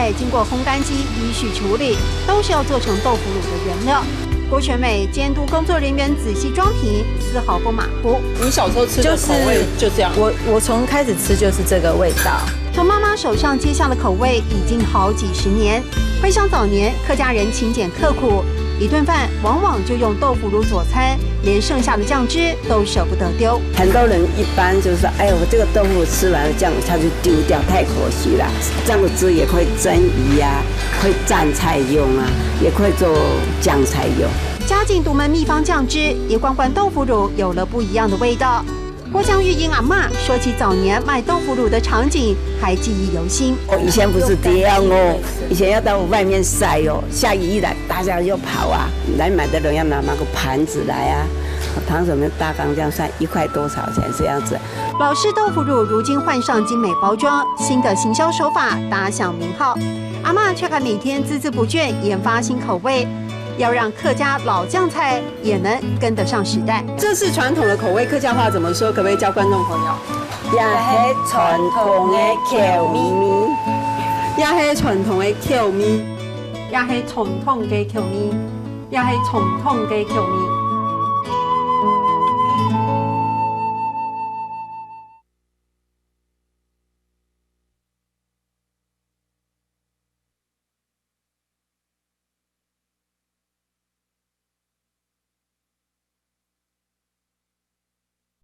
菜经过烘干机依序处理，都是要做成豆腐乳的原料。郭全美监督工作人员仔细装瓶，丝毫不马虎。你小时候吃的口味就这样？我从开始吃就是这个味道。从妈妈手上接下的口味已经好几十年。回想早年客家人勤俭刻苦，一顿饭往往就用豆腐乳佐餐，连剩下的酱汁都舍不得丢。很多人一般就是说，哎，我这个豆腐吃完了酱它就丢掉，太可惜了。这样的汁也可以蒸鱼啊，可以蘸菜用啊，也可以做酱菜用。加进独门秘方酱汁，一罐罐豆腐乳有了不一样的味道。郭江玉英阿嬷说起早年卖豆腐乳的场景，还记忆犹新。以前不是这样哦，以前要到外面晒哦，下雨一来，大家就跑啊，来买的人要拿那个盘子来啊，糖水面大缸这样算1块多少钱这样子。老式豆腐乳如今换上精美包装，新的行销手法打响名号。阿嬷却还每天孜孜不倦研发新口味。要让客家老酱菜也能跟得上时代。这是传统的口味，客家话怎么说？可不可以教观众朋友？也是传统的口味，也是传统的口味，也是传统的口味，也是传统的口味。